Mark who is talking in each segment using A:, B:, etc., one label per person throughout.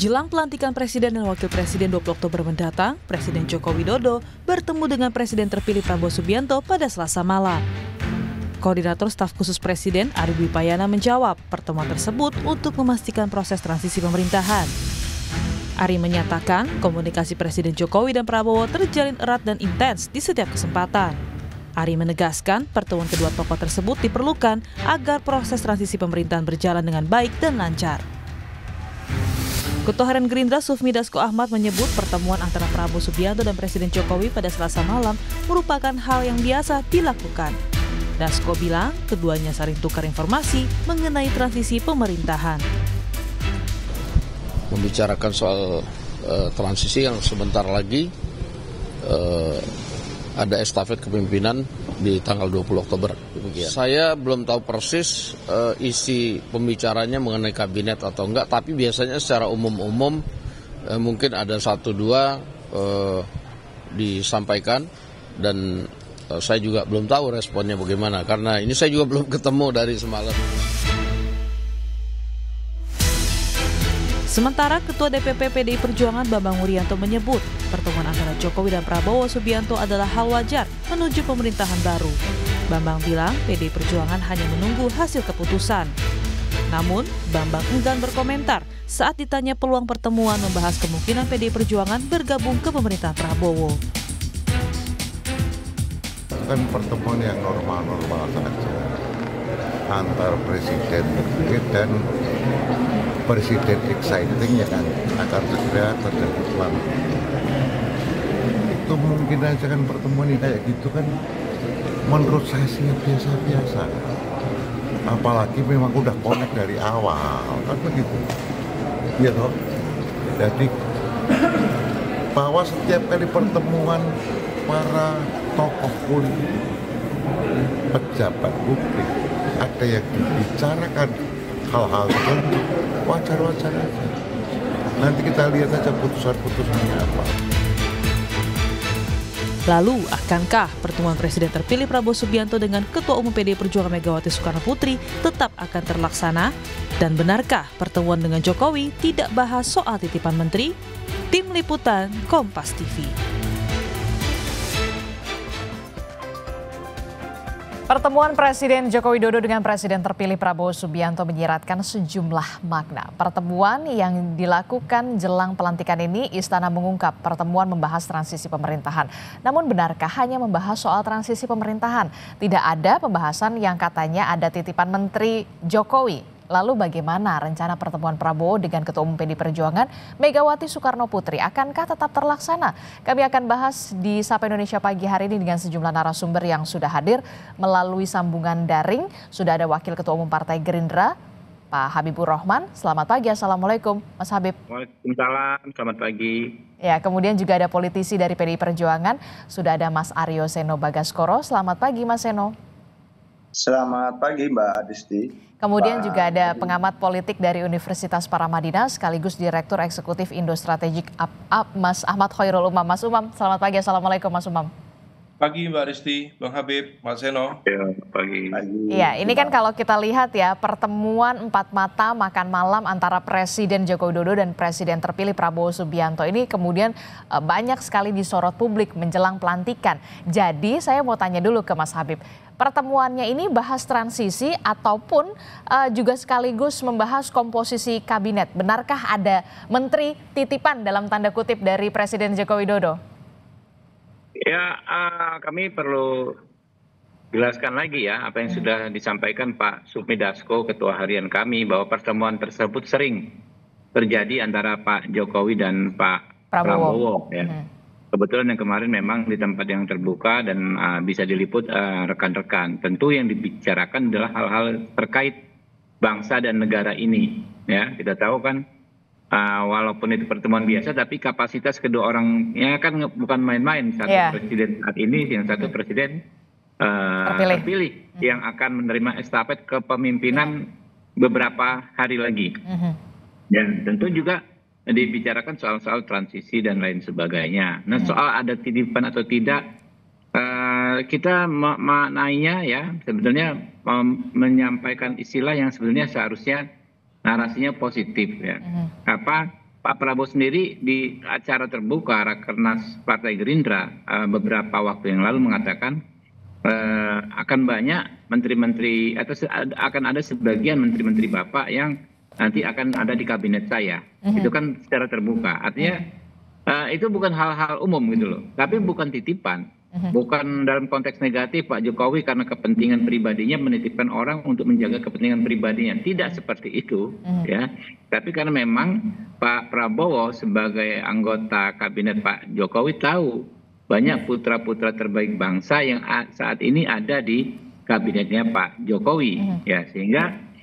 A: Jelang pelantikan Presiden dan Wakil Presiden 20 Oktober mendatang, Presiden Joko Widodo bertemu dengan Presiden terpilih Prabowo Subianto pada Selasa malam. Koordinator Staf Khusus Presiden Ari Dwi Payana menjawab pertemuan tersebut untuk memastikan proses transisi pemerintahan. Ari menyatakan komunikasi Presiden Jokowi dan Prabowo terjalin erat dan intens di setiap kesempatan. Ari menegaskan pertemuan kedua tokoh tersebut diperlukan agar proses transisi pemerintahan berjalan dengan baik dan lancar. Ketua Harian Gerindra Sufmi Dasko Ahmad menyebut pertemuan antara Prabowo Subianto dan Presiden Jokowi pada Selasa malam merupakan hal yang biasa dilakukan. Dasko bilang keduanya saling tukar informasi mengenai transisi pemerintahan.
B: Membicarakan soal transisi yang sebentar lagi ada estafet kepemimpinan di tanggal 20 Oktober. Saya belum tahu persis isi pembicaranya mengenai kabinet atau enggak, tapi biasanya secara umum-umum mungkin ada 1-2 disampaikan dan saya juga belum tahu responnya bagaimana karena ini saya juga belum ketemu dari semalam.
A: Sementara Ketua DPP PDI Perjuangan Bambang Wuryanto menyebut pertemuan antara Jokowi dan Prabowo Subianto adalah hal wajar menuju pemerintahan baru. Bambang bilang PDI Perjuangan hanya menunggu hasil keputusan. Namun, Bambang enggan berkomentar saat ditanya peluang pertemuan membahas kemungkinan PDI Perjuangan bergabung ke pemerintahan Prabowo.
C: Kan pertemuan yang normal-normal saja antar presiden dan presiden exciting ya kan akan segera terjadi pelantikan. Itu mungkin aja kan pertemuan ini kayak gitu kan menurut saya sih biasa-biasa. Apalagi memang udah connect dari awal kan begitu. Iya toh. Jadi bahwa setiap kali pertemuan para tokoh politik, pejabat publik ada yang dibicarakan hal-hal tertentu, wajar-wajar aja. Nanti kita lihat aja putusan-putusannya apa.
A: Lalu, akankah pertemuan Presiden terpilih Prabowo Subianto dengan Ketua Umum PDI Perjuangan Megawati Soekarnoputri tetap akan terlaksana? Dan benarkah pertemuan dengan Jokowi tidak bahas soal titipan menteri? Tim Liputan Kompas TV.
D: Pertemuan Presiden Joko Widodo dengan Presiden terpilih Prabowo Subianto menyiratkan sejumlah makna. Pertemuan yang dilakukan jelang pelantikan ini, Istana mengungkap pertemuan membahas transisi pemerintahan. Namun benarkah hanya membahas soal transisi pemerintahan? Tidak ada pembahasan yang katanya ada titipan Menteri Jokowi. Lalu bagaimana rencana pertemuan Prabowo dengan Ketua Umum PDI Perjuangan Megawati Soekarnoputri? Akankah tetap terlaksana? Kami akan bahas di Sapa Indonesia Pagi hari ini dengan sejumlah narasumber yang sudah hadir melalui sambungan daring. Sudah ada Wakil Ketua Umum Partai Gerindra, Pak Habibur Rahman. Selamat pagi, Assalamualaikum Mas Habib.
E: Waalaikumsalam, selamat pagi.
D: Ya, kemudian juga ada politisi dari PDI Perjuangan. Sudah ada Mas Aryo Seno Bagaskoro. Selamat pagi Mas Seno.
F: Selamat pagi Mbak Adisti.
D: Kemudian juga ada pengamat politik dari Universitas Paramadina sekaligus Direktur Eksekutif Indo Strategik Mas Ahmad Khairul Umam. Mas Umam, selamat pagi. Assalamualaikum Mas Umam.
G: Pagi Mbak Adisti, Bang Habib, Mas Seno.
E: Ya, pagi.
D: Iya, ini kan kalau kita lihat ya pertemuan empat mata makan malam antara Presiden Joko Widodo dan Presiden terpilih Prabowo Subianto ini kemudian banyak sekali disorot publik menjelang pelantikan. Jadi saya mau tanya dulu ke Mas Habib, pertemuannya ini bahas transisi ataupun juga sekaligus membahas komposisi kabinet. Benarkah ada menteri titipan dalam tanda kutip dari Presiden Joko Widodo?
E: Ya, kami perlu jelaskan lagi ya apa yang sudah disampaikan Pak Sufmi Dasko, Ketua Harian kami, bahwa pertemuan tersebut sering terjadi antara Pak Jokowi dan Pak Prabowo. Ya. Kebetulan yang kemarin memang di tempat yang terbuka dan bisa diliput rekan-rekan. Tentu yang dibicarakan adalah hal-hal terkait bangsa dan negara ini. Ya, kita tahu kan walaupun itu pertemuan biasa, tapi kapasitas kedua orangnya kan bukan main-main. Satu presiden saat ini, yang satu presiden terpilih yang akan menerima estafet kepemimpinan beberapa hari lagi. Dan tentu juga dibicarakan soal-soal transisi dan lain sebagainya. Nah, soal ada titipan atau tidak, kita maknanya ya sebetulnya menyampaikan istilah yang sebenarnya seharusnya narasinya positif ya. Pak Prabowo sendiri di acara terbuka Rakernas Partai Gerindra beberapa waktu yang lalu mengatakan akan banyak menteri-menteri atau akan ada sebagian menteri-menteri Bapak yang nanti akan ada di kabinet saya. Itu kan secara terbuka. Artinya itu bukan hal-hal umum gitu loh, tapi bukan titipan. Bukan dalam konteks negatif Pak Jokowi karena kepentingan pribadinya menitipkan orang untuk menjaga kepentingan pribadinya. Tidak seperti itu, ya. Tapi karena memang Pak Prabowo sebagai anggota kabinet Pak Jokowi tahu banyak putra-putra terbaik bangsa yang saat ini ada di kabinetnya Pak Jokowi, ya, sehingga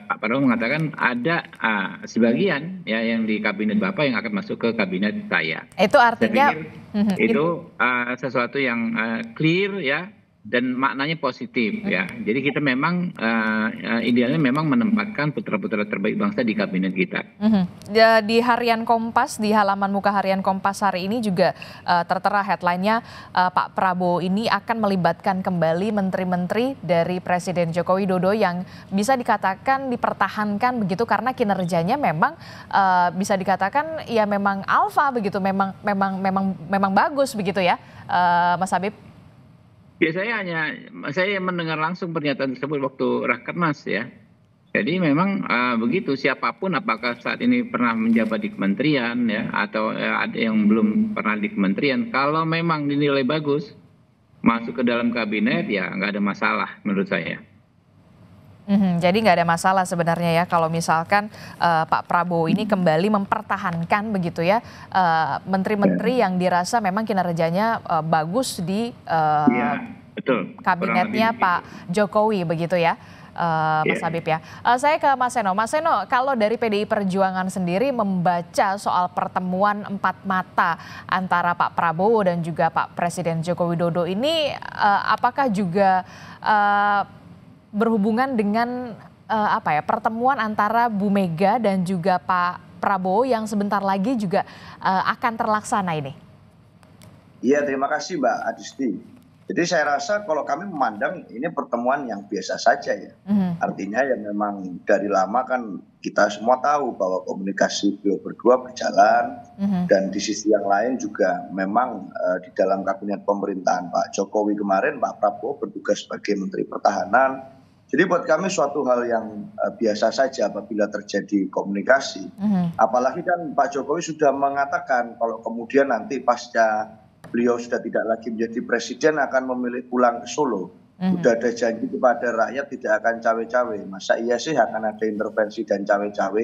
E: Pak Prabowo mengatakan ada sebagian ya yang di kabinet Bapak yang akan masuk ke kabinet saya.
D: Itu artinya
E: itu sesuatu yang clear ya, dan maknanya positif ya. Jadi kita memang idealnya memang menempatkan putra-putra terbaik bangsa di kabinet kita.
D: Ya, di harian Kompas, di halaman muka harian Kompas hari ini juga tertera headline-nya Pak Prabowo ini akan melibatkan kembali menteri-menteri dari Presiden Joko Widodo yang bisa dikatakan dipertahankan begitu karena kinerjanya memang bisa dikatakan ya memang alfa begitu, memang bagus begitu ya, Mas Habib.
E: Ya, saya mendengar langsung pernyataan tersebut waktu Rakernas ya. Jadi memang begitu, siapapun apakah saat ini pernah menjabat di kementerian ya atau ada yang belum pernah di kementerian, kalau memang dinilai bagus masuk ke dalam kabinet ya nggak ada masalah menurut saya.
D: Jadi nggak ada masalah sebenarnya ya kalau misalkan Pak Prabowo ini kembali mempertahankan begitu ya menteri-menteri yang dirasa memang kinerjanya bagus di
E: betul,
D: kabinetnya Pak Jokowi begitu ya, Mas Habib ya. Saya ke Mas Seno. Mas Seno, kalau dari PDI Perjuangan sendiri membaca soal pertemuan empat mata antara Pak Prabowo dan juga Pak Presiden Joko Widodo ini, apakah juga berhubungan dengan pertemuan antara Bu Mega dan juga Pak Prabowo yang sebentar lagi juga akan terlaksana ini?
F: Iya, terima kasih Mbak Adisti. Jadi saya rasa kalau kami memandang ini pertemuan yang biasa saja ya. Artinya ya memang dari lama kan kita semua tahu bahwa komunikasi beliau berdua berjalan. Dan di sisi yang lain juga memang di dalam kabinet pemerintahan Pak Jokowi kemarin Pak Prabowo bertugas sebagai Menteri Pertahanan. Jadi buat kami suatu hal yang biasa saja apabila terjadi komunikasi. Apalagi kan Pak Jokowi sudah mengatakan kalau kemudian nanti pasca beliau sudah tidak lagi menjadi presiden akan memilih pulang ke Solo. Sudah ada janji kepada rakyat tidak akan cawe-cawe. Masa iya sih akan ada intervensi dan cawe-cawe?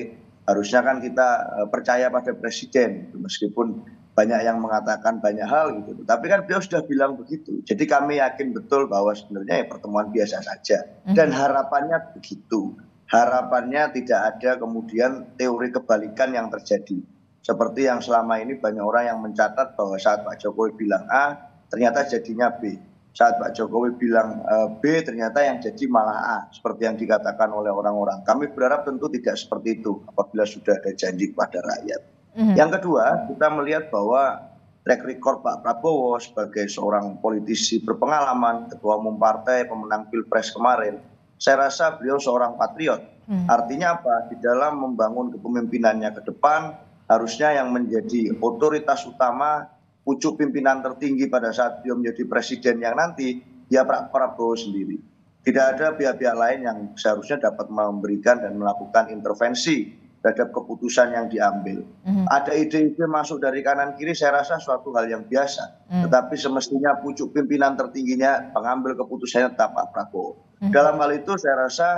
F: Harusnya kan kita percaya pada presiden meskipun banyak yang mengatakan banyak hal gitu. Tapi kan beliau sudah bilang begitu. Jadi kami yakin betul bahwa sebenarnya ya pertemuan biasa saja. Dan harapannya begitu. Harapannya tidak ada kemudian teori kebalikan yang terjadi. Seperti yang selama ini banyak orang yang mencatat bahwa saat Pak Jokowi bilang A, ternyata jadinya B. Saat Pak Jokowi bilang B, ternyata yang jadi malah A. Seperti yang dikatakan oleh orang-orang. Kami berharap tentu tidak seperti itu apabila sudah ada janji kepada rakyat. Yang kedua, kita melihat bahwa track record Pak Prabowo sebagai seorang politisi berpengalaman, ketua umum partai, pemenang Pilpres kemarin, saya rasa beliau seorang patriot. Artinya apa? Di dalam membangun kepemimpinannya ke depan, harusnya yang menjadi otoritas utama, pucuk pimpinan tertinggi pada saat beliau menjadi presiden yang nanti, ya Pak Prabowo sendiri. Tidak ada pihak-pihak lain yang seharusnya dapat memberikan dan melakukan intervensi terhadap keputusan yang diambil. Ada ide-ide masuk dari kanan kiri, saya rasa suatu hal yang biasa. Tetapi semestinya pucuk pimpinan tertingginya pengambil keputusannya tetap Pak Prabowo. Dalam hal itu saya rasa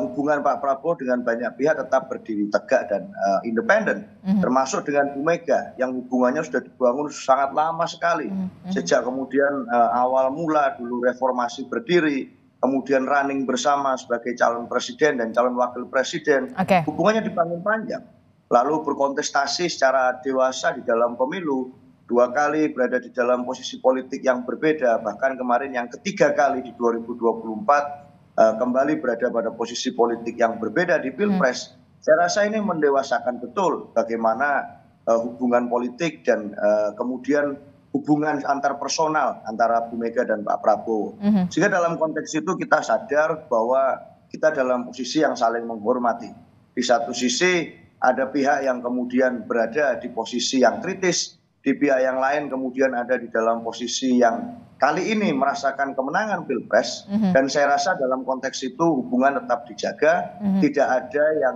F: hubungan Pak Prabowo dengan banyak pihak tetap berdiri tegak dan independen, termasuk dengan Bu Mega yang hubungannya sudah dibangun sangat lama sekali. Sejak kemudian awal mula dulu reformasi berdiri, kemudian running bersama sebagai calon presiden dan calon wakil presiden, hubungannya dibangun panjang. Lalu berkontestasi secara dewasa di dalam pemilu, 2 kali berada di dalam posisi politik yang berbeda, bahkan kemarin yang ketiga kali di 2024, kembali berada pada posisi politik yang berbeda di Pilpres. Saya rasa ini mendewasakan betul bagaimana hubungan politik dan kemudian hubungan antar personal antara Bu Mega dan Pak Prabowo. Sehingga dalam konteks itu kita sadar bahwa kita dalam posisi yang saling menghormati. Di satu sisi ada pihak yang kemudian berada di posisi yang kritis, di pihak yang lain kemudian ada di dalam posisi yang kali ini merasakan kemenangan Pilpres, dan saya rasa dalam konteks itu hubungan tetap dijaga, tidak ada yang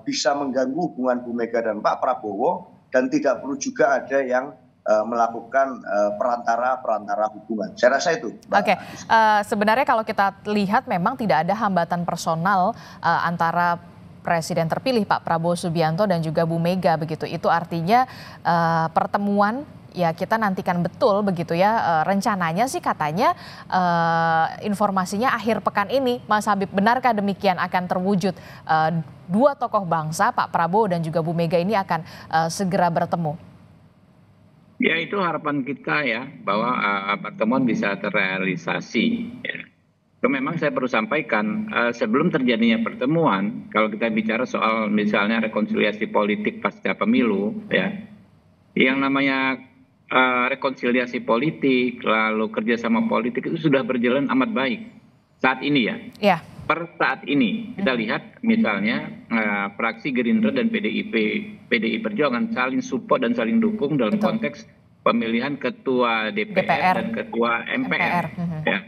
F: bisa mengganggu hubungan Bu Mega dan Pak Prabowo, dan tidak perlu juga ada yang melakukan perantara hubungan. Saya rasa itu.
D: Oke, sebenarnya kalau kita lihat memang tidak ada hambatan personal antara Presiden terpilih Pak Prabowo Subianto dan juga Bu Mega begitu. Itu artinya pertemuan ya kita nantikan betul begitu ya. Rencananya sih katanya informasinya akhir pekan ini. Mas Habib, benarkah demikian akan terwujud dua tokoh bangsa Pak Prabowo dan juga Bu Mega ini akan segera bertemu?
E: Ya, itu harapan kita ya, bahwa pertemuan bisa terrealisasi. Ya. Memang saya perlu sampaikan, sebelum terjadinya pertemuan, kalau kita bicara soal misalnya rekonsiliasi politik pasca pemilu, ya, yang namanya rekonsiliasi politik, lalu kerjasama politik itu sudah berjalan amat baik saat ini ya.
D: Ya.
E: Per saat ini kita lihat misalnya fraksi Gerindra dan PDI Perjuangan saling support dan saling dukung dalam konteks pemilihan ketua DPR dan ketua MPR. Ya.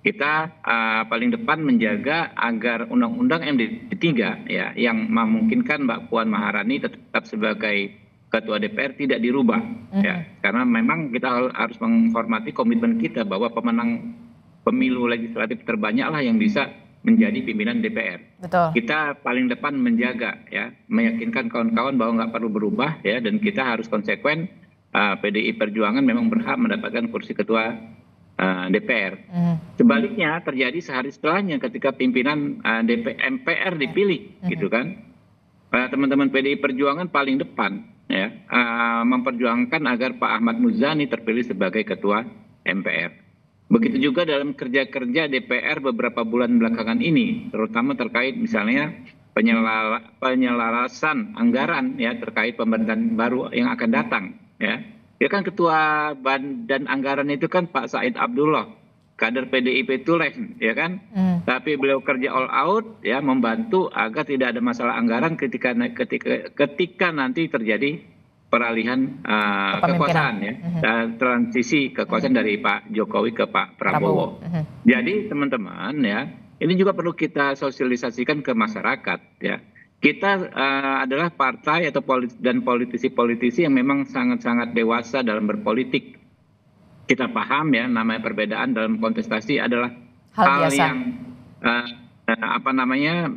E: Kita paling depan menjaga agar undang-undang MD3 ya, yang memungkinkan Mbak Puan Maharani tetap sebagai ketua DPR tidak dirubah, ya, karena memang kita harus menghormati komitmen kita bahwa pemenang pemilu legislatif terbanyaklah yang bisa menjadi pimpinan DPR.
D: Betul.
E: Kita paling depan menjaga ya, meyakinkan kawan-kawan bahwa nggak perlu berubah ya, dan kita harus konsekuen. PDI Perjuangan memang berhak mendapatkan kursi ketua DPR. Sebaliknya terjadi sehari setelahnya ketika pimpinan MPR dipilih, gitu kan? Teman-teman PDI Perjuangan paling depan ya, memperjuangkan agar Pak Ahmad Muzani terpilih sebagai ketua MPR. Begitu juga dalam kerja-kerja DPR beberapa bulan belakangan ini, terutama terkait misalnya penyelarasan anggaran ya terkait pemerintahan baru yang akan datang. Ya kan ketua badan anggaran itu kan Pak Said Abdullah, kader PDIP Tulen, ya kan? Tapi beliau kerja all out ya, membantu agar tidak ada masalah anggaran ketika nanti terjadi peralihan kekuasaan ya, transisi kekuasaan dari Pak Jokowi ke Pak Prabowo. Jadi teman-teman ya, ini juga perlu kita sosialisasikan ke masyarakat ya. Kita adalah partai atau politisi-politisi yang memang sangat-sangat dewasa dalam berpolitik. Kita paham ya, namanya perbedaan dalam kontestasi adalah hal yang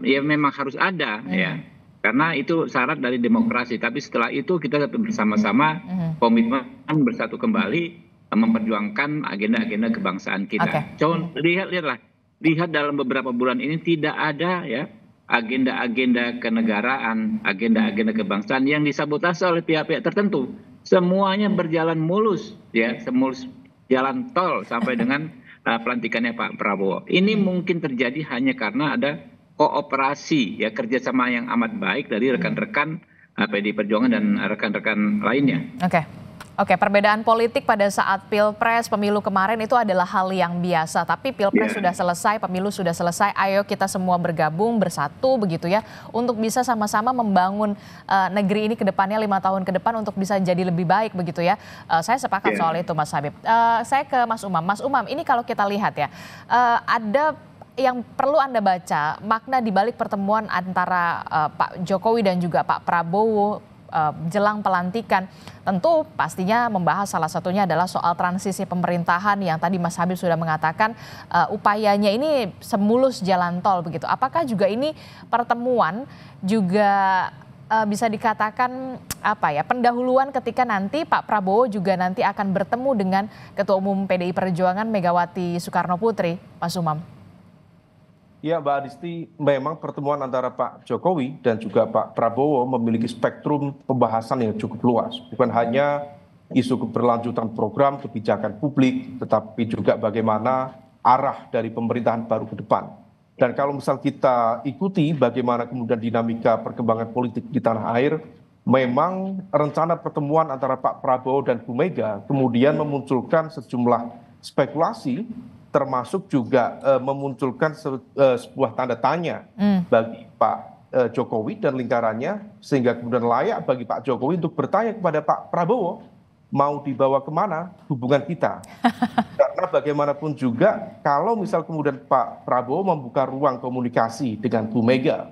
E: ya memang harus ada ya, karena itu syarat dari demokrasi. Tapi setelah itu kita tetap bersama-sama komitmen bersatu kembali memperjuangkan agenda-agenda kebangsaan kita. Coba lihat dalam beberapa bulan ini tidak ada ya agenda-agenda kenegaraan, agenda-agenda kebangsaan yang disabotase oleh pihak-pihak tertentu. Semuanya berjalan mulus ya, semulus jalan tol sampai dengan pelantikannya Pak Prabowo. Ini mungkin terjadi hanya karena ada kooperasi ya, kerjasama yang amat baik dari rekan-rekan PDI Perjuangan dan rekan-rekan lainnya.
D: Oke, perbedaan politik pada saat Pilpres, pemilu kemarin itu adalah hal yang biasa. Tapi Pilpres sudah selesai, pemilu sudah selesai. Ayo kita semua bergabung, bersatu begitu ya, untuk bisa sama-sama membangun negeri ini ke depannya 5 tahun ke depan untuk bisa jadi lebih baik begitu ya. Saya sepakat soal itu, Mas Habib. Saya ke Mas Umam. Mas Umam, ini kalau kita lihat ya, ada yang perlu Anda baca makna di balik pertemuan antara Pak Jokowi dan juga Pak Prabowo jelang pelantikan. Tentu pastinya membahas salah satunya adalah soal transisi pemerintahan yang tadi Mas Habib sudah mengatakan upayanya ini semulus jalan tol begitu. Apakah juga ini pertemuan juga bisa dikatakan pendahuluan ketika nanti Pak Prabowo juga nanti akan bertemu dengan Ketua Umum PDI Perjuangan Megawati Soekarno Putri, Mas Umam?
G: Ya, Mbak Adisti, memang pertemuan antara Pak Jokowi dan juga Pak Prabowo memiliki spektrum pembahasan yang cukup luas. Bukan hanya isu keberlanjutan program kebijakan publik, tetapi juga bagaimana arah dari pemerintahan baru ke depan. Dan kalau misal kita ikuti bagaimana kemudian dinamika perkembangan politik di tanah air, memang rencana pertemuan antara Pak Prabowo dan Bu Mega kemudian memunculkan sejumlah spekulasi, termasuk juga memunculkan sebuah tanda tanya bagi Pak Jokowi dan lingkarannya, sehingga kemudian layak bagi Pak Jokowi untuk bertanya kepada Pak Prabowo, mau dibawa kemana hubungan kita. Karena bagaimanapun juga kalau misal kemudian Pak Prabowo membuka ruang komunikasi dengan Bu Mega,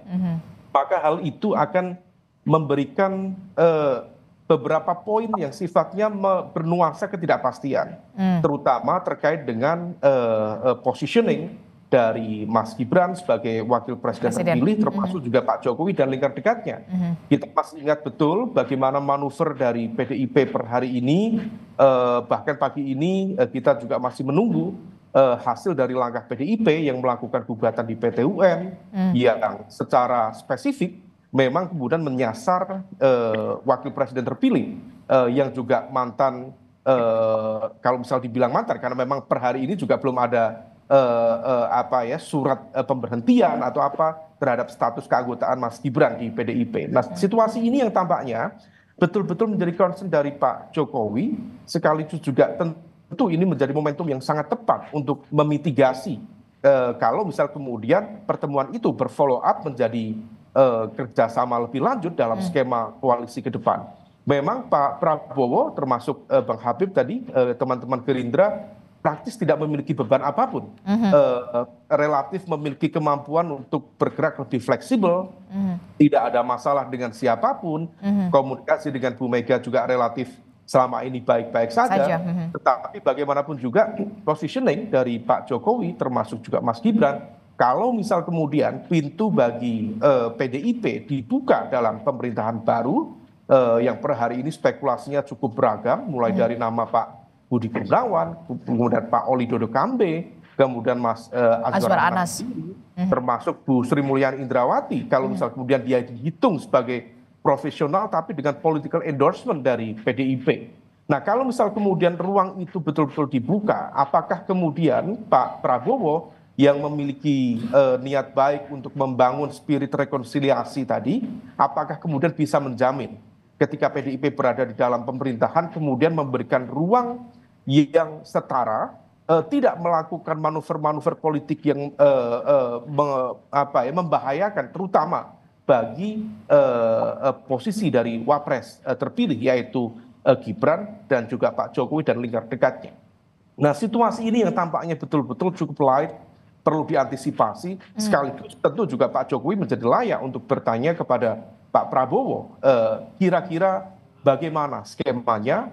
G: maka hal itu akan memberikan beberapa poin yang sifatnya bernuansa ketidakpastian, terutama terkait dengan positioning dari Mas Gibran sebagai wakil presiden terpilih, termasuk juga Pak Jokowi dan lingkar dekatnya. Kita masih ingat betul bagaimana manuver dari PDIP per hari ini, bahkan pagi ini kita juga masih menunggu hasil dari langkah PDIP yang melakukan gugatan di PT UN yang secara spesifik memang kemudian menyasar wakil presiden terpilih yang juga mantan, kalau misal dibilang mantan, karena memang per hari ini juga belum ada surat pemberhentian atau apa terhadap status keanggotaan Mas Gibran di PDIP. Nah, situasi ini yang tampaknya betul-betul menjadi concern dari Pak Jokowi, sekaligus juga tentu ini menjadi momentum yang sangat tepat untuk memitigasi kalau misal kemudian pertemuan itu berfollow up menjadi kerjasama lebih lanjut dalam skema koalisi ke depan. Memang Pak Prabowo termasuk Bang Habib tadi, teman-teman Gerindra praktis tidak memiliki beban apapun, relatif memiliki kemampuan untuk bergerak lebih fleksibel, tidak ada masalah dengan siapapun, komunikasi dengan Bu Mega juga relatif selama ini baik-baik saja. Tetapi bagaimanapun juga positioning dari Pak Jokowi termasuk juga Mas Gibran, kalau misal kemudian pintu bagi PDIP dibuka dalam pemerintahan baru yang per hari ini spekulasinya cukup beragam, mulai dari nama Pak Budi Gunawan, kemudian Pak Oli Dodo Kambe, kemudian Mas Azwar Anas, termasuk Bu Sri Mulyani Indrawati, kalau misal kemudian dia dihitung sebagai profesional tapi dengan political endorsement dari PDIP. Nah, kalau misal kemudian ruang itu betul-betul dibuka, apakah kemudian Pak Prabowo yang memiliki niat baik untuk membangun spirit rekonsiliasi tadi, apakah kemudian bisa menjamin ketika PDIP berada di dalam pemerintahan kemudian memberikan ruang yang setara, tidak melakukan manuver-manuver politik yang membahayakan, terutama bagi posisi dari wapres terpilih yaitu Gibran dan juga Pak Jokowi dan lingkar dekatnya. Nah, situasi ini yang tampaknya betul-betul cukup light, perlu diantisipasi, sekaligus tentu juga Pak Jokowi menjadi layak untuk bertanya kepada Pak Prabowo, kira-kira bagaimana skemanya,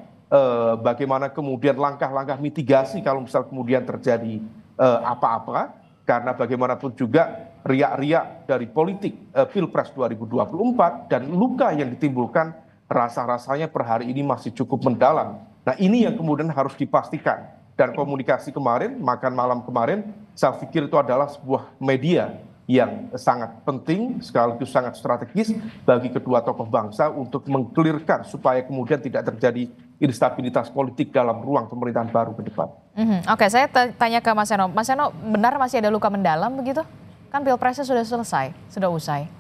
G: bagaimana kemudian langkah-langkah mitigasi kalau misal kemudian terjadi apa-apa, karena bagaimanapun juga riak-riak dari politik Pilpres 2024 dan luka yang ditimbulkan rasa-rasanya per hari ini masih cukup mendalam. Nah, ini yang kemudian harus dipastikan. Dan komunikasi kemarin, makan malam kemarin, saya pikir itu adalah sebuah media yang sangat penting sekaligus sangat strategis bagi kedua tokoh bangsa untuk mengkelirkan supaya kemudian tidak terjadi instabilitas politik dalam ruang pemerintahan baru ke depan.
D: Oke, saya tanya ke Mas Seno. Mas Seno, benar masih ada luka mendalam begitu? Kan Pilpresnya sudah selesai, sudah usai.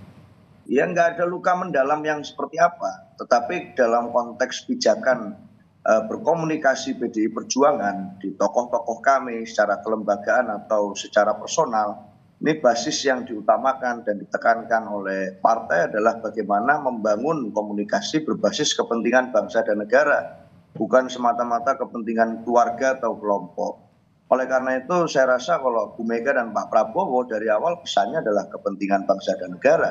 F: Ya, nggak ada luka mendalam yang seperti apa. Tetapi dalam konteks pijakan berkomunikasi PDI Perjuangan di tokoh-tokoh kami secara kelembagaan atau secara personal, ini basis yang diutamakan dan ditekankan oleh partai adalah bagaimana membangun komunikasi berbasis kepentingan bangsa dan negara, bukan semata-mata kepentingan keluarga atau kelompok. Oleh karena itu saya rasa kalau Bu Mega dan Pak Prabowo dari awal pesannya adalah kepentingan bangsa dan negara.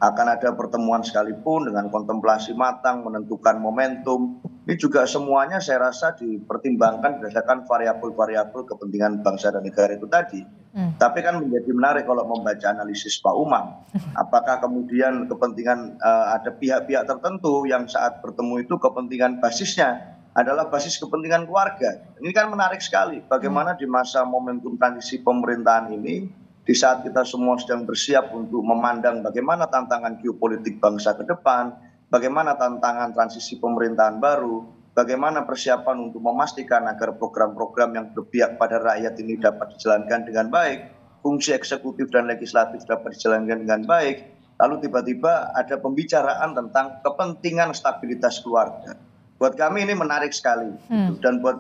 F: Akan ada pertemuan sekalipun dengan kontemplasi matang, menentukan momentum. Ini juga semuanya saya rasa dipertimbangkan berdasarkan variabel-variabel kepentingan bangsa dan negara itu tadi. Tapi kan menjadi menarik kalau membaca analisis Pak Umam. Apakah kemudian kepentingan ada pihak-pihak tertentu yang saat bertemu itu kepentingan basisnya adalah basis kepentingan keluarga. Ini kan menarik sekali bagaimana di masa momentum transisi pemerintahan ini, di saat kita semua sedang bersiap untuk memandang bagaimana tantangan geopolitik bangsa ke depan, bagaimana tantangan transisi pemerintahan baru, bagaimana persiapan untuk memastikan agar program-program yang berpihak pada rakyat ini dapat dijalankan dengan baik, fungsi eksekutif dan legislatif dapat dijalankan dengan baik, lalu tiba-tiba ada pembicaraan tentang kepentingan stabilitas keluarga. Buat kami ini menarik sekali, dan buat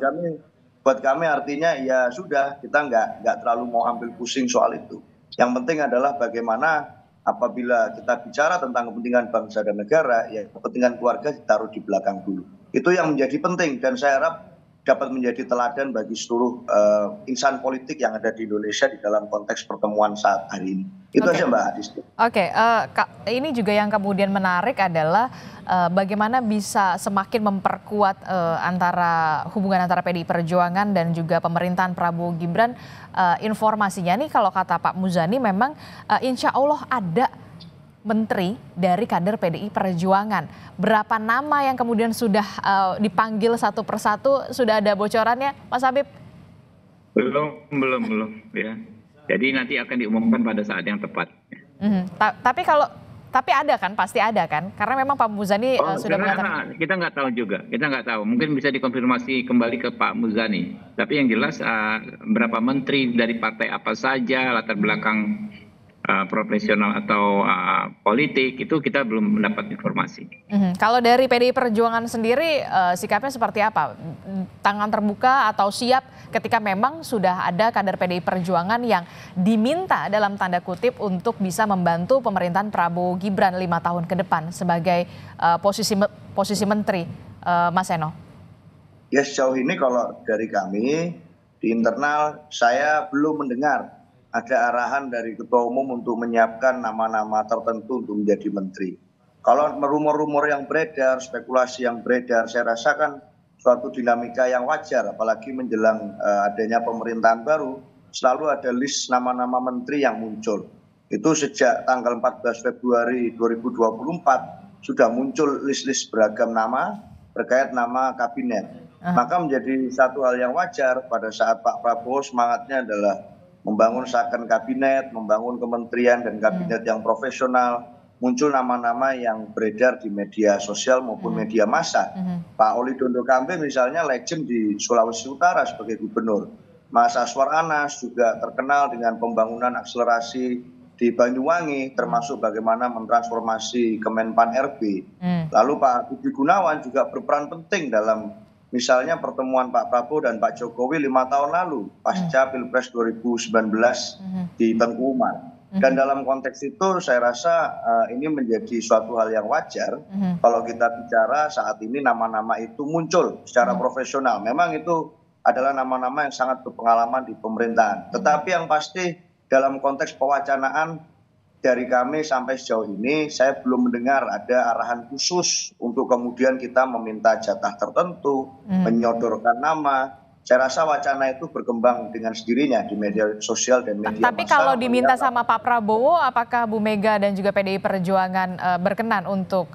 F: kami artinya ya sudah, kita nggak terlalu mau ambil pusing soal itu. Yang penting adalah bagaimana apabila kita bicara tentang kepentingan bangsa dan negara, ya kepentingan keluarga ditaruh di belakang dulu. Itu yang menjadi penting dan saya harap dapat menjadi teladan bagi seluruh insan politik yang ada di Indonesia di dalam konteks pertemuan saat hari ini. Itu aja Mbak Adisti.
D: Oke, ini juga yang kemudian menarik adalah bagaimana bisa semakin memperkuat hubungan antara PDI Perjuangan dan juga pemerintahan Prabowo Gibran. Informasinya nih kalau kata Pak Muzani memang insya Allah ada menteri dari kader PDI Perjuangan. Berapa nama yang kemudian sudah dipanggil satu persatu, sudah ada bocorannya, Mas Habib?
E: Belum ya. Jadi nanti akan diumumkan pada saat yang tepat. Tapi
D: ada kan, pasti ada kan? Karena memang Pak Muzani sudah mengatakan.
E: Kita nggak tahu juga, kita nggak tahu. Mungkin bisa dikonfirmasi kembali ke Pak Muzani. Tapi yang jelas berapa menteri dari partai apa saja, latar belakang profesional atau politik itu kita belum mendapat informasi.
D: Kalau dari PDI Perjuangan sendiri sikapnya seperti apa? Tangan terbuka atau siap ketika memang sudah ada kader PDI Perjuangan yang diminta dalam tanda kutip untuk bisa membantu pemerintahan Prabowo Gibran 5 tahun ke depan sebagai posisi menteri, Mas Eno?
F: Ya sejauh ini kalau dari kami di internal saya belum mendengar ada arahan dari Ketua Umum untuk menyiapkan nama-nama tertentu untuk menjadi menteri. Kalau rumor-rumor yang beredar, spekulasi yang beredar, saya rasa kan suatu dinamika yang wajar, apalagi menjelang adanya pemerintahan baru, selalu ada list nama-nama menteri yang muncul. Itu sejak tanggal 14 Februari 2024 sudah muncul list-list beragam nama terkait nama kabinet. Maka menjadi satu hal yang wajar pada saat Pak Prabowo semangatnya adalah membangun second kabinet, membangun kementerian dan kabinet yang profesional, muncul nama-nama yang beredar di media sosial maupun media massa. Pak Oli Dondo Kambe misalnya legend di Sulawesi Utara sebagai gubernur. Mas Aswar Anas juga terkenal dengan pembangunan akselerasi di Banyuwangi, termasuk bagaimana mentransformasi Kemenpan RB. Lalu Pak Budi Gunawan juga berperan penting dalam misalnya pertemuan Pak Prabowo dan Pak Jokowi 5 tahun lalu pasca Pilpres 2019 di Tengku Umar. Dan dalam konteks itu saya rasa ini menjadi suatu hal yang wajar kalau kita bicara saat ini nama-nama itu muncul secara profesional. Memang itu adalah nama-nama yang sangat berpengalaman di pemerintahan. Tetapi yang pasti dalam konteks pewacanaan dari kami sampai sejauh ini saya belum mendengar ada arahan khusus untuk kemudian kita meminta jatah tertentu, menyodorkan nama. Saya rasa wacana itu berkembang dengan sendirinya di media sosial dan media
D: Tapi kalau diminta sama Pak Prabowo, apakah Bu Mega dan juga PDI Perjuangan berkenan untuk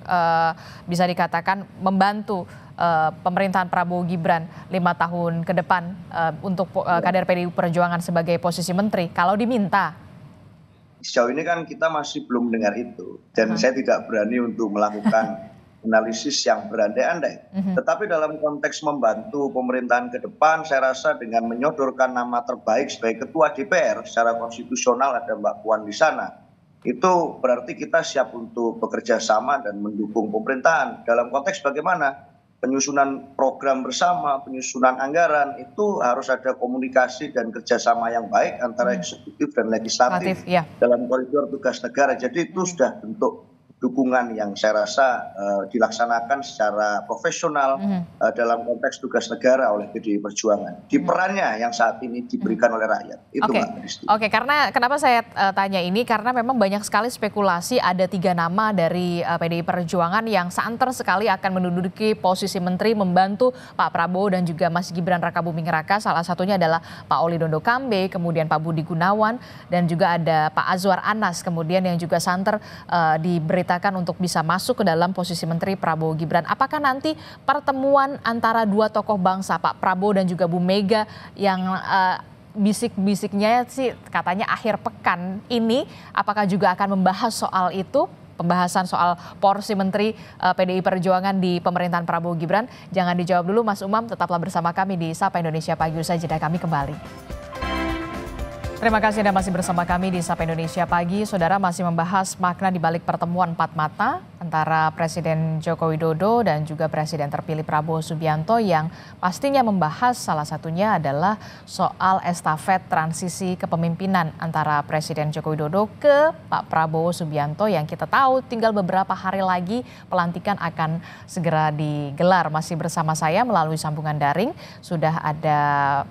D: bisa dikatakan membantu pemerintahan Prabowo Gibran 5 tahun ke depan untuk kader PDI Perjuangan sebagai posisi menteri kalau diminta?
F: Sejauh ini kan kita masih belum mendengar itu dan saya tidak berani untuk melakukan analisis yang berandai-andai. Tetapi dalam konteks membantu pemerintahan ke depan, saya rasa dengan menyodorkan nama terbaik sebagai ketua DPR secara konstitusional ada Mbak Puan di sana. Itu berarti kita siap untuk bekerja sama dan mendukung pemerintahan. Dalam konteks bagaimana? Penyusunan program bersama, penyusunan anggaran, itu harus ada komunikasi dan kerjasama yang baik antara eksekutif dan legislatif dalam koridor tugas negara. Jadi itu sudah bentuk dukungan yang saya rasa dilaksanakan secara profesional dalam konteks tugas negara oleh PDI Perjuangan. Di perannya yang saat ini diberikan oleh rakyat. Itu Mbak Kristi.
D: Oke, karena kenapa saya tanya ini? Karena memang banyak sekali spekulasi ada 3 nama dari PDI Perjuangan yang santer sekali akan menduduki posisi menteri membantu Pak Prabowo dan juga Mas Gibran Rakabuming Raka. Salah satunya adalah Pak Oli Dondo Kambe, kemudian Pak Budi Gunawan, dan juga ada Pak Azwar Anas, kemudian yang juga santer diberitakan untuk bisa masuk ke dalam posisi menteri Prabowo Gibran. Apakah nanti pertemuan antara 2 tokoh bangsa, Pak Prabowo dan juga Bu Mega yang bisik-bisiknya sih katanya akhir pekan ini, apakah juga akan membahas soal itu? Pembahasan soal porsi menteri PDI Perjuangan di pemerintahan Prabowo Gibran. Jangan dijawab dulu Mas Umam, tetaplah bersama kami di Sapa Indonesia Pagi. Usai jeda kami kembali. Terima kasih Anda masih bersama kami di Sapa Indonesia Pagi. Saudara, masih membahas makna di balik pertemuan 4 mata antara Presiden Joko Widodo dan juga Presiden terpilih Prabowo Subianto yang pastinya membahas salah satunya adalah soal estafet transisi kepemimpinan antara Presiden Joko Widodo ke Pak Prabowo Subianto yang kita tahu tinggal beberapa hari lagi pelantikan akan segera digelar. Masih bersama saya melalui sambungan daring sudah ada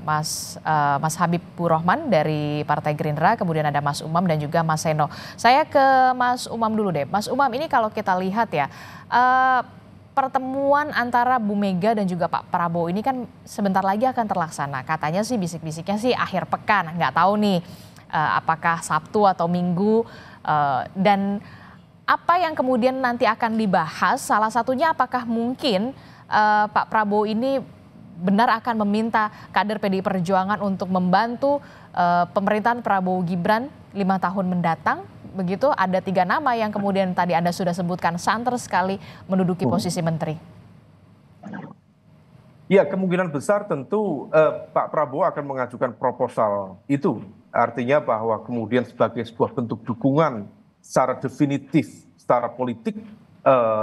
D: Mas Habibur Rahman dari Partai Gerindra, kemudian ada Mas Umam dan juga Mas Seno. Saya ke Mas Umam dulu deh. Mas Umam, ini kalau kita lihat ya, pertemuan antara Bu Mega dan juga Pak Prabowo ini kan sebentar lagi akan terlaksana. Katanya sih bisik-bisiknya sih akhir pekan, nggak tahu nih apakah Sabtu atau Minggu. Dan apa yang kemudian nanti akan dibahas, salah satunya apakah mungkin Pak Prabowo ini benar akan meminta kader PDI Perjuangan untuk membantu pemerintahan Prabowo Gibran 5 tahun mendatang. Begitu, ada 3 nama yang kemudian tadi Anda sudah sebutkan santer sekali menduduki posisi menteri.
G: Ya, kemungkinan besar tentu Pak Prabowo akan mengajukan proposal itu. Artinya bahwa kemudian sebagai sebuah bentuk dukungan secara definitif, secara politik,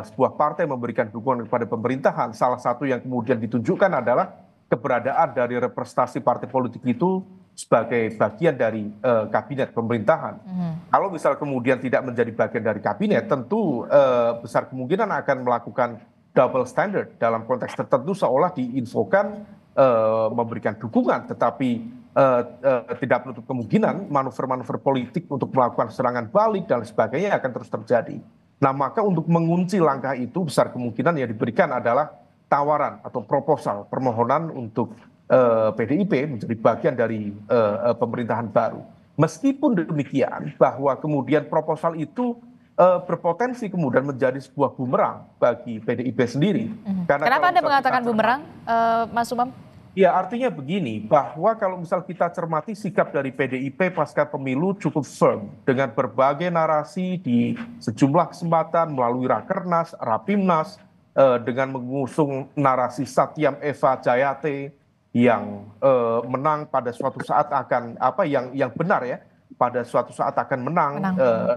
G: sebuah partai memberikan dukungan kepada pemerintahan. Salah satu yang kemudian ditunjukkan adalah keberadaan dari representasi partai politik itu sebagai bagian dari kabinet pemerintahan. Kalau misal kemudian tidak menjadi bagian dari kabinet, tentu besar kemungkinan akan melakukan double standard dalam konteks tertentu, seolah diinfokan memberikan dukungan, tetapi tidak menutup kemungkinan manuver-manuver politik untuk melakukan serangan balik dan sebagainya akan terus terjadi. Nah, maka untuk mengunci langkah itu besar kemungkinan yang diberikan adalah tawaran atau proposal permohonan untuk PDIP menjadi bagian dari pemerintahan baru. Meskipun demikian bahwa kemudian proposal itu berpotensi kemudian menjadi sebuah bumerang bagi PDIP sendiri.
D: Kenapa Anda mengatakan bumerang, Mas Umam?
G: Ya, artinya begini, bahwa kalau misal kita cermati sikap dari PDIP pasca pemilu cukup firm dengan berbagai narasi di sejumlah kesempatan melalui Rakernas, Rapimnas, dengan mengusung narasi Satyam Eva Jayate yang menang pada suatu saat akan yang benar ya, pada suatu saat akan menang.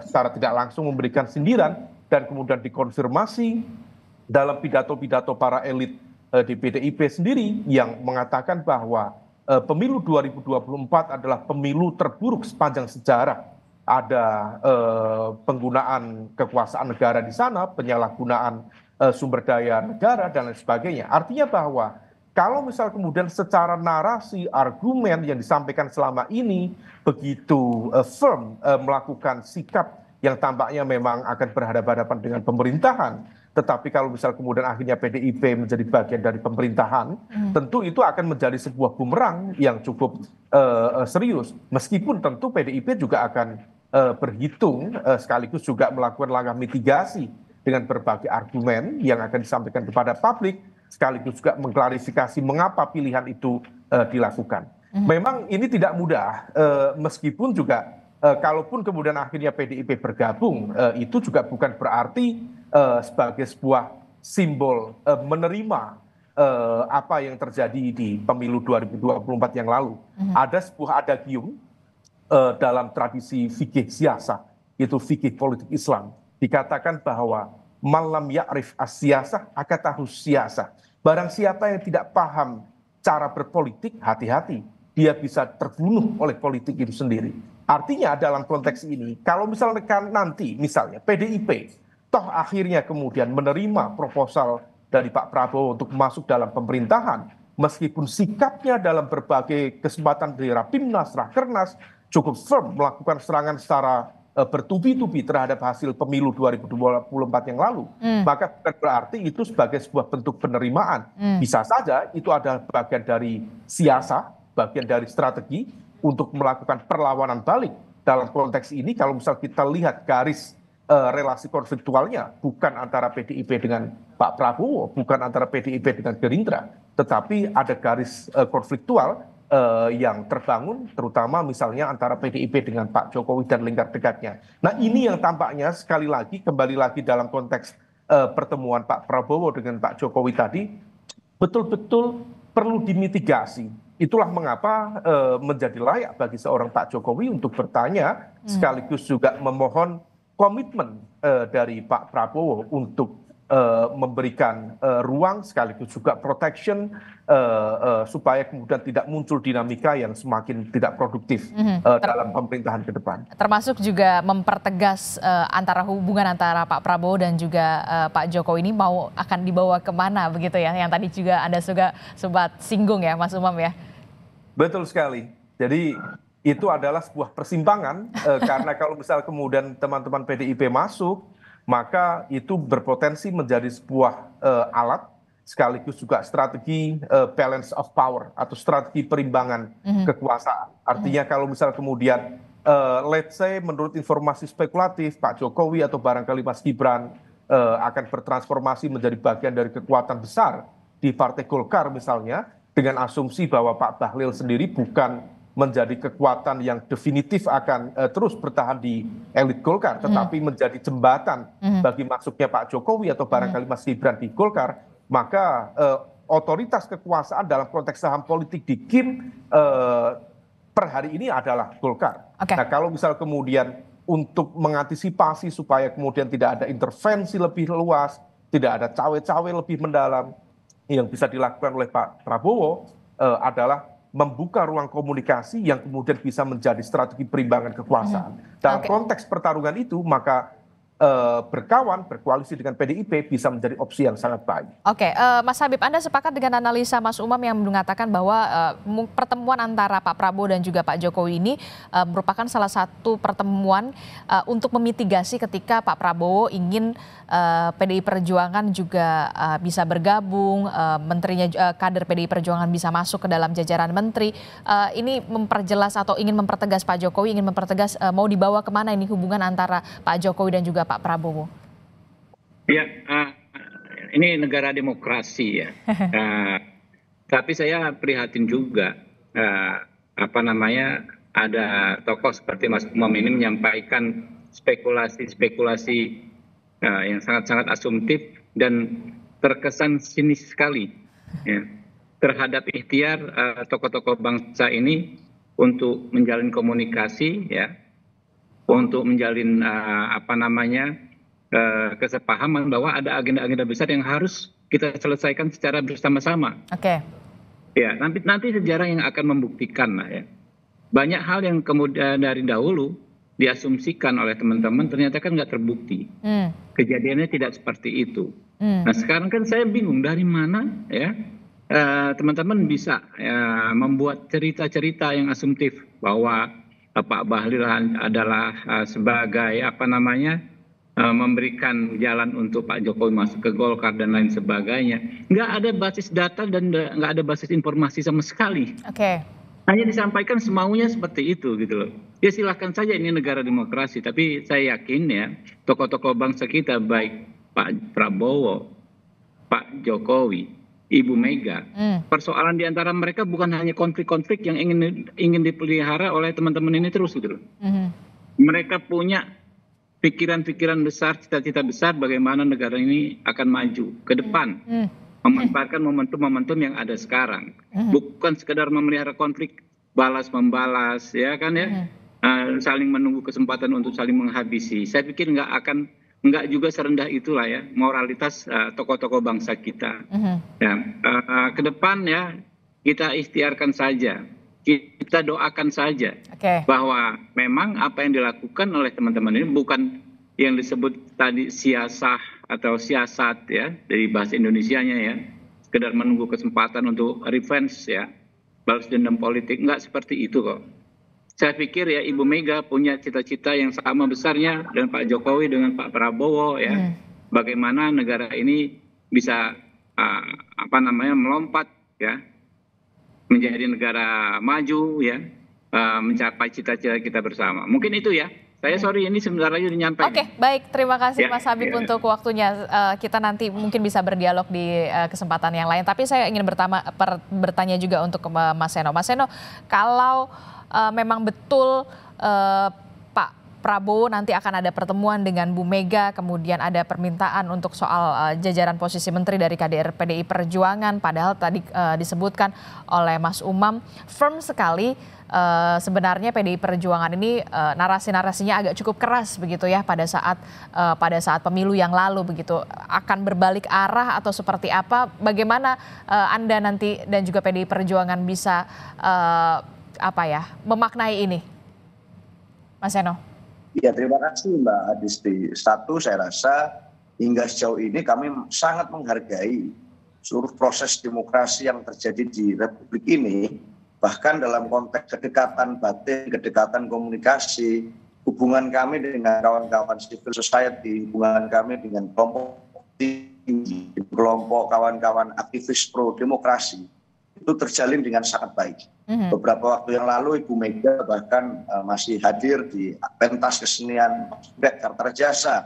G: Secara tidak langsung memberikan sindiran dan kemudian dikonfirmasi dalam pidato-pidato para elit di PDIP sendiri yang mengatakan bahwa pemilu 2024 adalah pemilu terburuk sepanjang sejarah. Ada penggunaan kekuasaan negara di sana, penyalahgunaan sumber daya negara dan lain sebagainya. Artinya bahwa kalau misal kemudian secara narasi, argumen yang disampaikan selama ini begitu firm melakukan sikap yang tampaknya memang akan berhadapan-hadapan dengan pemerintahan, tetapi kalau misal kemudian akhirnya PDIP menjadi bagian dari pemerintahan, tentu itu akan menjadi sebuah bumerang yang cukup serius. Meskipun tentu PDIP juga akan berhitung sekaligus juga melakukan langkah mitigasi dengan berbagai argumen yang akan disampaikan kepada publik, sekaligus juga mengklarifikasi mengapa pilihan itu dilakukan. Memang ini tidak mudah, meskipun juga kalaupun kemudian akhirnya PDIP bergabung, itu juga bukan berarti sebagai sebuah simbol menerima apa yang terjadi di pemilu 2024 yang lalu. Ada sebuah adagium dalam tradisi fikih siasah, itu fikih politik Islam, dikatakan bahwa malam ya'rif as-siyasah akatahu siyasah. Barang siapa yang tidak paham cara berpolitik, hati-hati, dia bisa terbunuh oleh politik itu sendiri. Artinya dalam konteks ini, kalau misalnya nanti misalnya PDIP toh akhirnya kemudian menerima proposal dari Pak Prabowo untuk masuk dalam pemerintahan, meskipun sikapnya dalam berbagai kesempatan di Rapimnas, Rakernas cukup firm melakukan serangan secara bertubi-tubi terhadap hasil pemilu 2024 yang lalu, maka bukan berarti itu sebagai sebuah bentuk penerimaan. Bisa saja itu adalah bagian dari siasat, bagian dari strategi untuk melakukan perlawanan balik. Dalam konteks ini kalau misal kita lihat garis relasi konfliktualnya bukan antara PDIP dengan Pak Prabowo, bukan antara PDIP dengan Gerindra, tetapi ada garis konfliktual yang terbangun terutama misalnya antara PDIP dengan Pak Jokowi dan lingkar dekatnya. Nah, ini yang tampaknya sekali lagi kembali lagi dalam konteks pertemuan Pak Prabowo dengan Pak Jokowi tadi betul-betul perlu dimitigasi. Itulah mengapa menjadi layak bagi seorang Pak Jokowi untuk bertanya sekaligus juga memohon komitmen dari Pak Prabowo untuk memberikan ruang sekaligus juga protection supaya kemudian tidak muncul dinamika yang semakin tidak produktif dalam pemerintahan ke depan.
D: Termasuk juga mempertegas hubungan antara Pak Prabowo dan juga Pak Jokowi ini akan dibawa kemana begitu ya, yang tadi juga Anda sempat singgung ya Mas Umam ya.
G: Betul sekali. Jadi itu adalah sebuah persimpangan karena kalau misal kemudian teman-teman PDIP masuk, maka itu berpotensi menjadi sebuah alat sekaligus juga strategi balance of power atau strategi perimbangan kekuasaan. Artinya kalau misal kemudian let's say menurut informasi spekulatif Pak Jokowi atau barangkali Mas Gibran akan bertransformasi menjadi bagian dari kekuatan besar di Partai Golkar misalnya, dengan asumsi bahwa Pak Bahlil sendiri bukan menjadi kekuatan yang definitif akan terus bertahan di elit Golkar, tetapi menjadi jembatan bagi masuknya Pak Jokowi atau barangkali Mas Gibran di Golkar, maka otoritas kekuasaan dalam konteks saham politik di KIM per hari ini adalah Golkar. Nah kalau misal kemudian untuk mengantisipasi supaya kemudian tidak ada intervensi lebih luas, tidak ada cawe-cawe lebih mendalam, yang bisa dilakukan oleh Pak Prabowo adalah membuka ruang komunikasi yang kemudian bisa menjadi strategi perimbangan kekuasaan. Dalam konteks pertarungan itu, maka berkawan, berkoalisi dengan PDIP bisa menjadi opsi yang sangat baik.
D: Oke, Mas Habib, Anda sepakat dengan analisa Mas Umam yang mengatakan bahwa pertemuan antara Pak Prabowo dan juga Pak Jokowi ini merupakan salah satu pertemuan untuk memitigasi ketika Pak Prabowo ingin PDI Perjuangan juga bisa bergabung, menterinya kader PDI Perjuangan bisa masuk ke dalam jajaran menteri. Ini memperjelas atau ingin mempertegas Pak Jokowi, ingin mempertegas mau dibawa kemana ini hubungan antara Pak Jokowi dan juga Pak Prabowo?
E: Ya, ini negara demokrasi ya. Tapi saya prihatin juga ada tokoh seperti Mas Umam ini menyampaikan spekulasi-spekulasi yang sangat-sangat asumtif dan terkesan sinis sekali ya, terhadap ikhtiar tokoh-tokoh bangsa ini untuk menjalin komunikasi ya, untuk menjalin kesepahaman bahwa ada agenda-agenda besar yang harus kita selesaikan secara bersama-sama.
D: Oke.
E: Ya, nanti sejarah yang akan membuktikan lah ya. Banyak hal yang kemudian dari dahulu diasumsikan oleh teman-teman ternyata kan nggak terbukti. Kejadiannya tidak seperti itu. Nah sekarang kan saya bingung dari mana ya teman-teman bisa membuat cerita-cerita yang asumtif bahwa Pak Bahlil adalah sebagai memberikan jalan untuk Pak Jokowi masuk ke Golkar dan lain sebagainya. Nggak ada basis data dan nggak ada basis informasi sama sekali.
D: Oke.
E: Hanya disampaikan semaunya seperti itu gitu loh. Ya silahkan saja, ini negara demokrasi. Tapi saya yakin ya tokoh-tokoh bangsa kita baik Pak Prabowo, Pak Jokowi, Ibu Mega, persoalan di antara mereka bukan hanya konflik-konflik yang ingin dipelihara oleh teman-teman ini terus gitu loh. Mereka punya pikiran-pikiran besar, cita-cita besar bagaimana negara ini akan maju ke depan, memanfaatkan momentum-momentum yang ada sekarang, bukan sekedar memelihara konflik balas membalas ya kan ya, saling menunggu kesempatan untuk saling menghabisi. Saya pikir nggak juga serendah itulah ya moralitas tokoh-tokoh bangsa kita. Ya, ke depan ya kita ikhtiarkan saja, kita doakan saja bahwa memang apa yang dilakukan oleh teman-teman ini bukan yang disebut tadi siasah atau siasat ya dari bahasa Indonesianya ya, sekedar menunggu kesempatan untuk revenge ya, balas dendam politik, nggak seperti itu kok. Saya pikir ya Ibu Mega punya cita-cita yang sama besarnya dengan Pak Jokowi, dengan Pak Prabowo ya. Bagaimana negara ini bisa melompat ya menjadi negara maju ya, mencapai cita-cita kita bersama. Mungkin itu ya. Saya sorry ini sebentar lagi menyampaikan.
D: Oke, baik. Terima kasih Mas Habib untuk waktunya. Kita nanti mungkin bisa berdialog di kesempatan yang lain. Tapi saya ingin bertanya juga untuk Mas Seno. Mas Seno, kalau memang betul Pak Prabowo nanti akan ada pertemuan dengan Bu Mega, kemudian ada permintaan untuk soal jajaran posisi menteri dari KDR PDI Perjuangan, padahal tadi disebutkan oleh Mas Umam firm sekali. Sebenarnya PDI Perjuangan ini narasi-narasinya agak cukup keras begitu ya pada saat pemilu yang lalu begitu. Akan berbalik arah atau seperti apa? Bagaimana Anda nanti dan juga PDI Perjuangan bisa memaknai ini, Mas Eno?
F: Ya, terima kasih Mbak Adisti. Satu, saya rasa hingga sejauh ini kami sangat menghargai seluruh proses demokrasi yang terjadi di Republik ini. Bahkan dalam konteks kedekatan batin, kedekatan komunikasi, hubungan kami dengan kawan-kawan civil society, hubungan kami dengan kelompok tinggi, kelompok kawan-kawan aktivis pro demokrasi, itu terjalin dengan sangat baik. Beberapa waktu yang lalu Ibu Mega bahkan masih hadir di pentas kesenian Kartar Jasa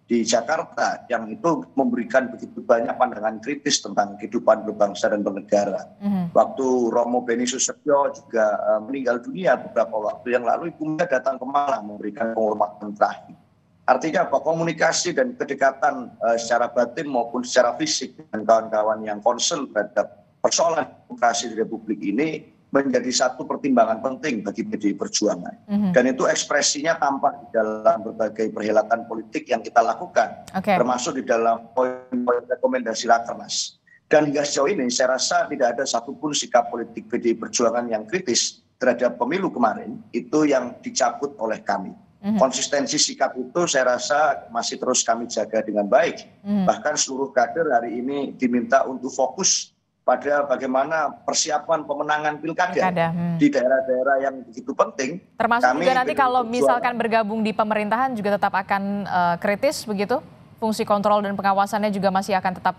F: di Jakarta, yang itu memberikan begitu banyak pandangan kritis tentang kehidupan berbangsa dan bernegara. Waktu Romo Beni Susetyo juga meninggal dunia beberapa waktu yang lalu, Ibu Mega datang ke Malang memberikan penghormatan terakhir. Artinya apa? Komunikasi dan kedekatan secara batin maupun secara fisik dengan kawan-kawan yang concern terhadap persoalan demokrasi di Republik ini menjadi satu pertimbangan penting bagi PDI Perjuangan. Dan itu ekspresinya tampak di dalam berbagai perhelatan politik yang kita lakukan, termasuk di dalam poin-poin rekomendasi Rakernas. Dan hingga sejauh ini saya rasa tidak ada satupun sikap politik PDI Perjuangan yang kritis terhadap pemilu kemarin, itu yang dicabut oleh kami. Konsistensi sikap itu saya rasa masih terus kami jaga dengan baik. Bahkan seluruh kader hari ini diminta untuk fokus pada bagaimana persiapan pemenangan pilkada di daerah-daerah yang begitu penting.
D: Termasuk juga nanti kalau misalkan bergabung di pemerintahan juga tetap akan kritis begitu? Fungsi kontrol dan pengawasannya juga masih akan tetap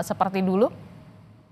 D: seperti dulu?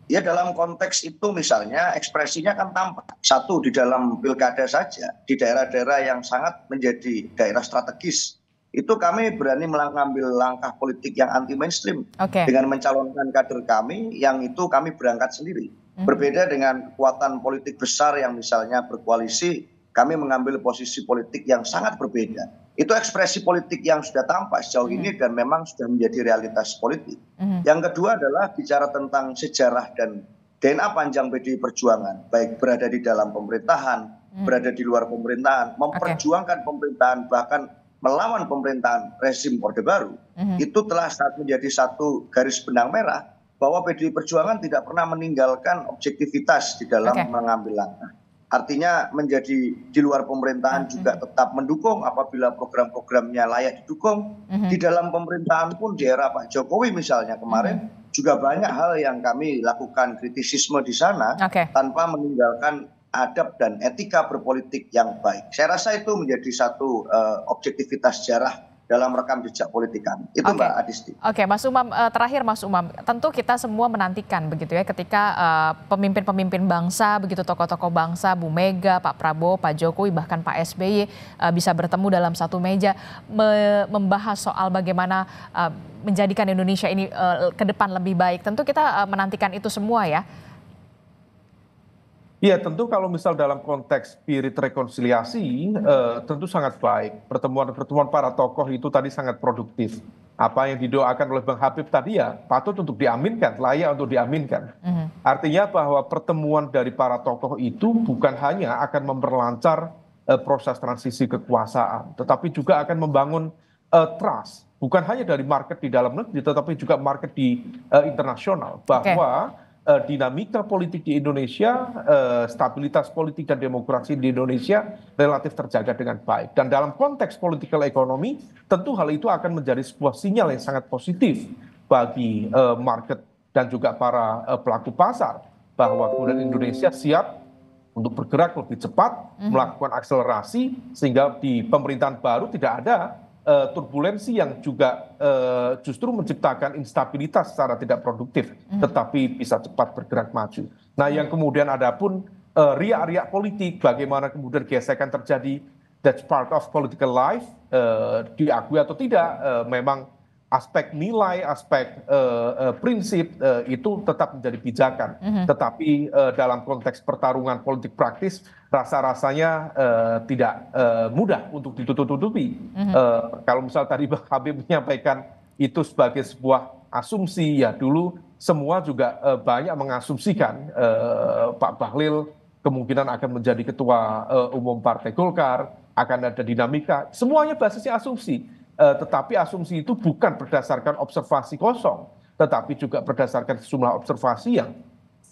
F: Ya, dalam konteks itu misalnya ekspresinya kan tampak. Satu, di dalam pilkada saja, di daerah-daerah yang sangat menjadi daerah strategis, itu kami berani mengambil langkah politik yang anti mainstream dengan mencalonkan kader kami yang itu kami berangkat sendiri. Berbeda dengan kekuatan politik besar yang misalnya berkoalisi, kami mengambil posisi politik yang sangat berbeda. Itu ekspresi politik yang sudah tampak sejauh ini dan memang sudah menjadi realitas politik. Yang kedua adalah bicara tentang sejarah dan DNA panjang PDI Perjuangan, baik berada di dalam pemerintahan, berada di luar pemerintahan, memperjuangkan pemerintahan, bahkan melawan pemerintahan rezim Orde Baru, itu telah menjadi satu garis benang merah bahwa PDI Perjuangan tidak pernah meninggalkan objektivitas di dalam mengambil langkah. Artinya menjadi di luar pemerintahan juga tetap mendukung apabila program-programnya layak didukung. Di dalam pemerintahan pun di era Pak Jokowi misalnya kemarin juga banyak hal yang kami lakukan kritisisme di sana tanpa meninggalkan adab dan etika berpolitik yang baik. Saya rasa itu menjadi satu objektivitas sejarah dalam rekam jejak politik kami. Itu Mbak Adisti.
D: Mas Umam, terakhir Mas Umam, tentu kita semua menantikan begitu ya ketika pemimpin-pemimpin bangsa, begitu tokoh-tokoh bangsa, Bu Mega, Pak Prabowo, Pak Jokowi, bahkan Pak SBY bisa bertemu dalam satu meja membahas soal bagaimana menjadikan Indonesia ini ke depan lebih baik. Tentu kita menantikan itu semua ya.
G: Iya, tentu kalau misal dalam konteks spirit rekonsiliasi tentu sangat baik. Pertemuan-pertemuan para tokoh itu tadi sangat produktif. Apa yang didoakan oleh Bang Habib tadi ya patut untuk diaminkan, layak untuk diaminkan. Artinya bahwa pertemuan dari para tokoh itu bukan hanya akan memperlancar proses transisi kekuasaan, tetapi juga akan membangun trust. Bukan hanya dari market di dalam negeri, tetapi juga market di internasional. Bahwa dinamika politik di Indonesia, stabilitas politik dan demokrasi di Indonesia relatif terjaga dengan baik. Dan dalam konteks political economy, tentu hal itu akan menjadi sebuah sinyal yang sangat positif bagi market dan juga para pelaku pasar, bahwa kemudian Indonesia siap untuk bergerak lebih cepat, melakukan akselerasi, sehingga di pemerintahan baru tidak ada turbulensi yang juga justru menciptakan instabilitas secara tidak produktif, tetapi bisa cepat bergerak maju. Nah, yang kemudian ada pun riak-riak politik, bagaimana kemudian gesekan terjadi, that's part of political life, diakui atau tidak, memang aspek nilai, aspek prinsip itu tetap menjadi pijakan. Tetapi dalam konteks pertarungan politik praktis, rasa-rasanya tidak mudah untuk ditutup-tutupi. Kalau misal tadi Bang Habib menyampaikan itu sebagai sebuah asumsi, ya dulu semua juga banyak mengasumsikan Pak Bahlil kemungkinan akan menjadi ketua umum Partai Golkar, akan ada dinamika, semuanya basisnya asumsi. Tetapi asumsi itu bukan berdasarkan observasi kosong, tetapi juga berdasarkan sejumlah observasi yang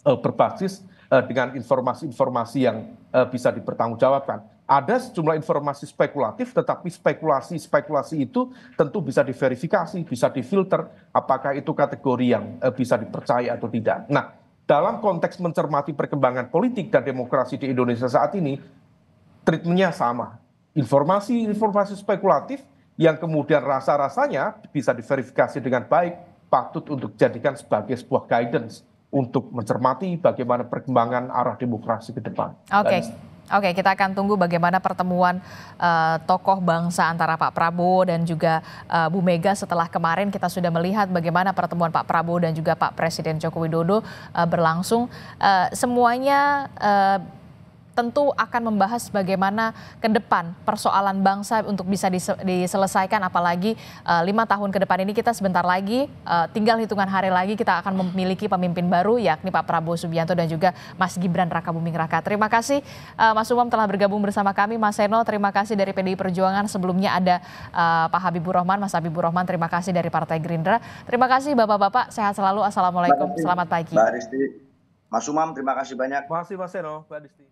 G: berbasis dengan informasi-informasi yang bisa dipertanggungjawabkan. Ada sejumlah informasi spekulatif, tetapi spekulasi itu tentu bisa diverifikasi, bisa difilter, apakah itu kategori yang bisa dipercaya atau tidak. Nah, dalam konteks mencermati perkembangan politik dan demokrasi di Indonesia saat ini, treatmentnya sama. Informasi spekulatif yang kemudian rasa-rasanya bisa diverifikasi dengan baik, patut untuk dijadikan sebagai sebuah guidance untuk mencermati bagaimana perkembangan arah demokrasi ke depan.
D: Oke, kita akan tunggu bagaimana pertemuan tokoh bangsa antara Pak Prabowo dan juga Bu Mega setelah kemarin kita sudah melihat bagaimana pertemuan Pak Prabowo dan juga Pak Presiden Joko Widodo berlangsung. Semuanya tentu akan membahas bagaimana ke depan persoalan bangsa untuk bisa diselesaikan, apalagi 5 tahun ke depan ini kita sebentar lagi, tinggal hitungan hari lagi kita akan memiliki pemimpin baru, yakni Pak Prabowo Subianto dan juga Mas Gibran Rakabuming Raka. Terima kasih Mas Umam telah bergabung bersama kami. Mas Seno, terima kasih dari PDI Perjuangan. Sebelumnya ada Pak Habibur Rahman, Mas Habibur Rahman, terima kasih dari Partai Gerindra. Terima kasih Bapak-Bapak, sehat selalu. Assalamualaikum, selamat pagi.
F: Mbak Aristi, Mas Umam, terima kasih banyak.
G: Terima kasih Mas Seno, Mbak Adisti.